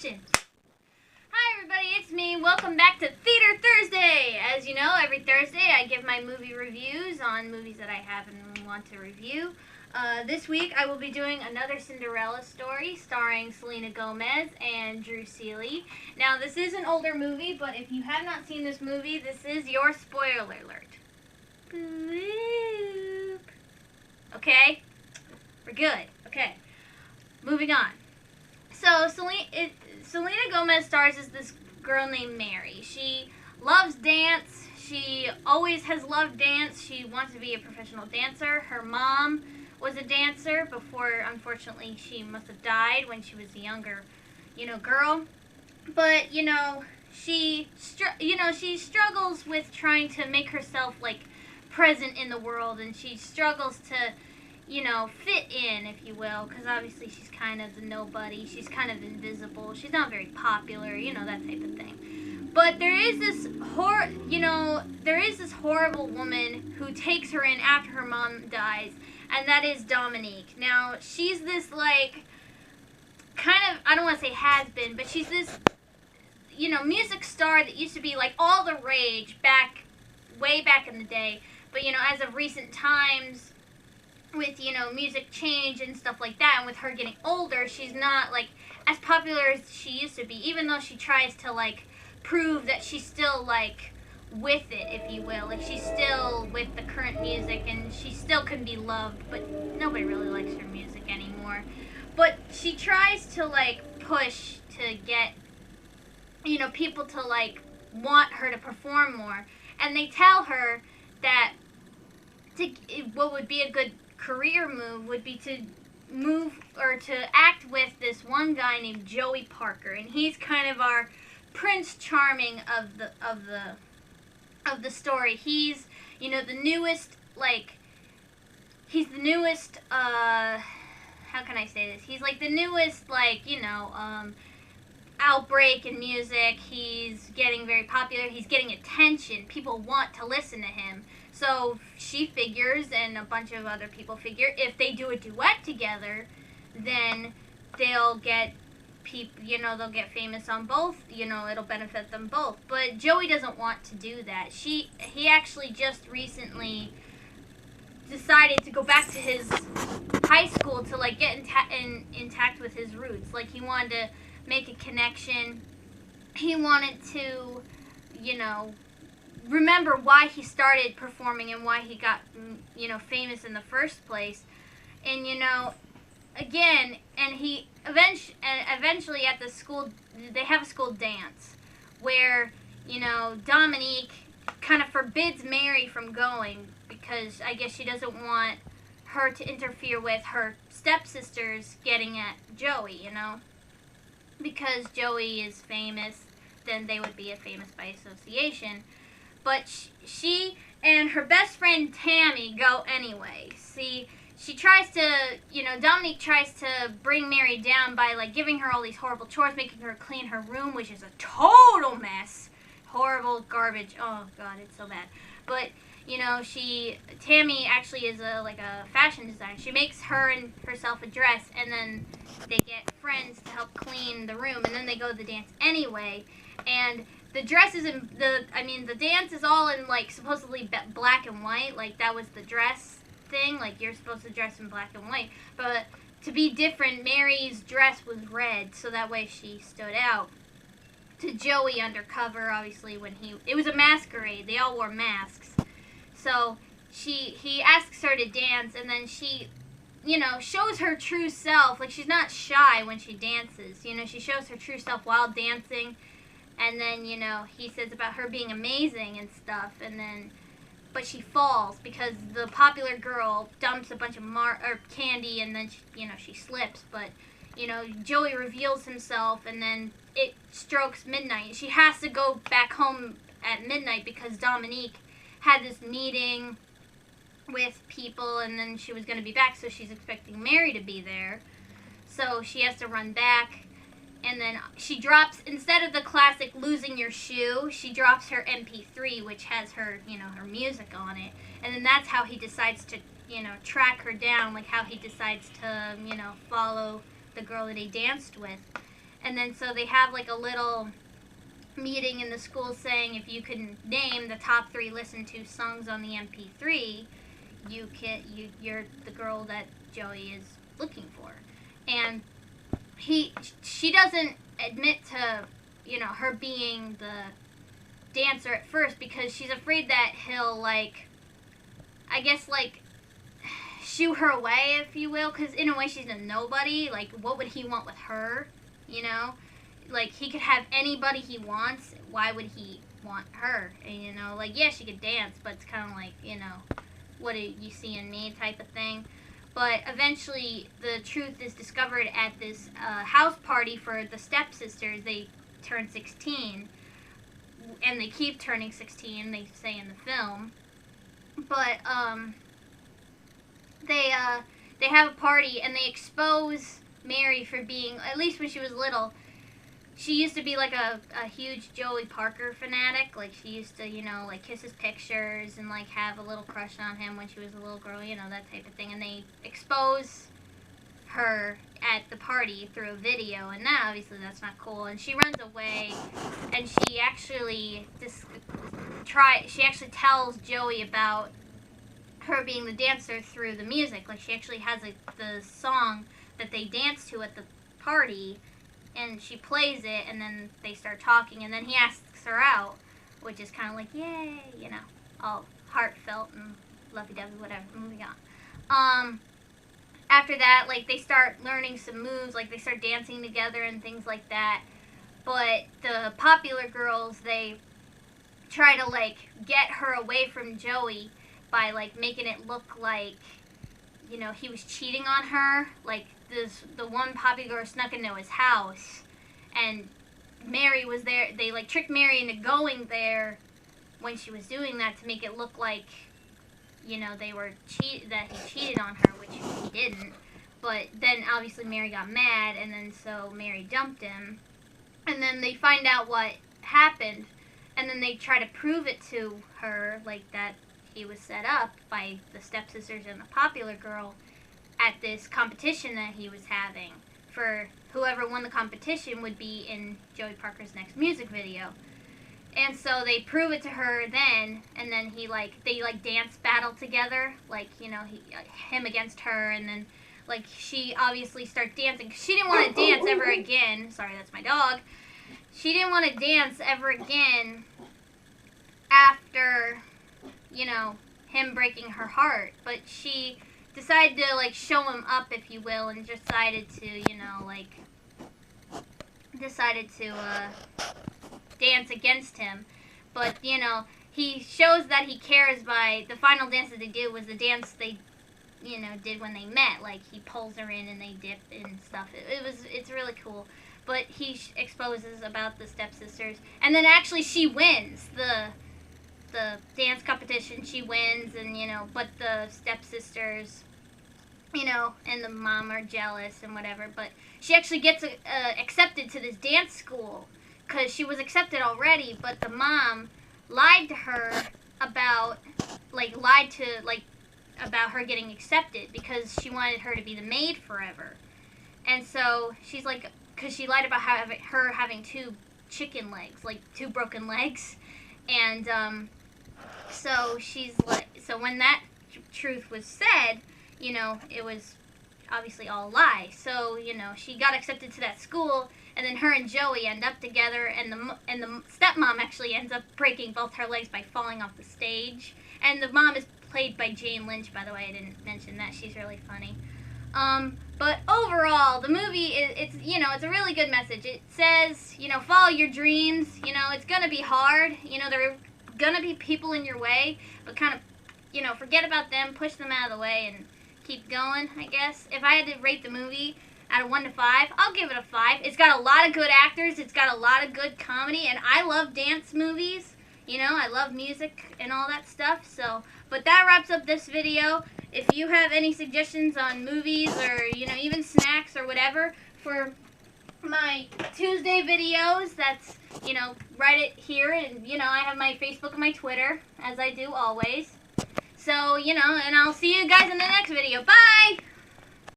action! Hi everybody, it's me. Welcome back to Theater Thursday. As you know, every Thursday I give my movie reviews on movies that I have and want to review. This week I will be doing another Cinderella story starring Selena Gomez and Drew Seeley. Now this is an older movie, but if you have not seen this movie, this is your spoiler alert. Bloop. Okay? We're good. Okay. Moving on. So Selena Gomez stars as this girl named Mary. She loves dance. She always has loved dance. She wants to be a professional dancer. Her mom was a dancer before, unfortunately, she must have died when she was a younger, girl. But, she struggles with trying to make herself, present in the world, and she struggles to fit in, if you will, because obviously she's kind of the nobody. She's kind of invisible. She's not very popular, that type of thing. But there is this horrible woman who takes her in after her mom dies, and that is Dominique. Now, she's this, kind of, I don't want to say has-been, but she's this, music star that used to be, all the rage way back in the day. But, as of recent times, with, music change and stuff like that, and with her getting older, she's not, as popular as she used to be, even though she tries to, prove that she's still, with it, if you will. She's still with the current music, and she still can be loved, but nobody really likes her music anymore. But she tries to, push to get, people to, want her to perform more. And they tell her that what would be a good career move would be to move or to act with this one guy named Joey Parker, and he's kind of our Prince Charming of the story. He's the newest how can I say this? He's the newest outbreak in music. He's getting very popular. He's getting attention. People want to listen to him. So she figures, and a bunch of other people figure, if they do a duet together, then they'll get they'll get famous on both. It'll benefit them both. But Joey doesn't want to do that. He actually just recently decided to go back to his high school to get intact with his roots. He wanted to make a connection. He wanted to, remember why he started performing and why he got, famous in the first place. And, again, and he eventually at the school, they have a school dance where, Dominique kind of forbids Mary from going because I guess she doesn't want her to interfere with her stepsisters getting at Joey, because Joey is famous, then they would be a famous by association. But she and her best friend Tammy go anyway. See, she tries to, Dominique tries to bring Mary down by, giving her all these horrible chores, making her clean her room, which is a total mess. Horrible garbage. Oh, God, it's so bad. But, Tammy actually is a fashion designer. She makes herself a dress, and then they get friends to help clean the room, and then they go to the dance anyway. And the dress is the dance is all in, supposedly black and white. That was the dress thing. You're supposed to dress in black and white. But to be different, Mary's dress was red, so that way she stood out. To Joey undercover, obviously, it was a masquerade. They all wore masks. So he asks her to dance, and then she, shows her true self. She's not shy when she dances. She shows her true self while dancing. And then, he says about her being amazing and stuff. And then, but she falls because the popular girl dumps a bunch of candy, and then, she slips. But, Joey reveals himself, and then it strokes midnight. She has to go back home at midnight because Dominique had this meeting with people, and then she was going to be back, so she's expecting Mary to be there. So she has to run back. And then she drops, instead of the classic losing your shoe, she drops her MP3, which has her, her music on it. And then that's how he decides to, track her down, how he decides to, follow the girl that he danced with. And then so they have like a little meeting in the school saying if you can name the top 3 listened to songs on the MP3, you're the girl that Joey is looking for. And she doesn't admit to, you know, her being the dancer at first because she's afraid that he'll, like, I guess, like, shoo her away, if you will, because in a way she's a nobody. Like, what would he want with her, you know? Like, he could have anybody he wants. Why would he want her? And, you know, like, yeah, she could dance, but it's kind of like, you know, what do you see in me type of thing. But eventually the truth is discovered at this house party for the stepsisters. They turn 16, and they keep turning 16, they say in the film. But they have a party, and they expose Mary for being, at least when she was little, she used to be like a huge Joey Parker fanatic. Like, she used to, you know, like, kiss his pictures and, like, have a little crush on him when she was a little girl, you know, that type of thing. And they expose her at the party through a video, and now obviously that's not cool. And she runs away, and she actually tells Joey about her being the dancer through the music. Like, she actually has the song that they dance to at the party, and she plays it, and then they start talking, and then he asks her out, which is kind of like, yay, you know, all heartfelt and lovey-dovey, whatever, moving on. After that, like, they start learning some moves, like, they start dancing together and things like that, but the popular girls, they try to, like, get her away from Joey by, like, making it look like, you know, he was cheating on her. Like, the one popular girl snuck into his house, and Mary was there. They, like, tricked Mary into going there when she was doing that to make it look like, you know, that he cheated on her, which he didn't. But then obviously Mary got mad, and then so Mary dumped him, and then they find out what happened, and then they try to prove it to her, like, that he was set up by the stepsisters and the popular girl at this competition that he was having for whoever won the competition would be in Joey Parker's next music video. And so they prove it to her then, and then they dance battle together, like, you know, him against her, and then, like, she obviously starts dancing. She didn't want to dance ever again. Sorry, that's my dog. She didn't want to dance ever again after, you know, him breaking her heart, but she decided to, like, show him up, if you will, and decided to, you know, like, dance against him. But, you know, he shows that he cares by, the final dance that they did was the dance they, you know, did when they met. Like, he pulls her in and they dip and stuff. It's really cool. But he exposes about the stepsisters, and then actually she wins the dance competition. She wins, and, you know, but the stepsisters, you know, and the mom are jealous and whatever, but she actually gets accepted to this dance school because she was accepted already, but the mom lied to her about her getting accepted because she wanted her to be the maid forever. And so she's like, because she lied about her having 2 chicken legs, like 2 broken legs, and so she's like, so when that truth was said, you know, it was obviously all a lie. So, you know, she got accepted to that school, and then her and Joey end up together, and the stepmom actually ends up breaking both her legs by falling off the stage. And the mom is played by Jane Lynch, by the way. I didn't mention that. She's really funny. But overall, the movie, it's, you know, it's a really good message. It says, you know, follow your dreams. You know, it's going to be hard. You know, there are going to be people in your way, but kind of, you know, forget about them, push them out of the way, and keep going, I guess. If I had to rate the movie out of 1 to 5, I'll give it a 5. It's got a lot of good actors. It's got a lot of good comedy, and I love dance movies. You know, I love music and all that stuff. So, but that wraps up this video. If you have any suggestions on movies or, you know, even snacks or whatever for my Tuesday videos, that's, you know, write it here. And, you know, I have my Facebook and my Twitter, as I do always. So, you know, and I'll see you guys in the next video. Bye!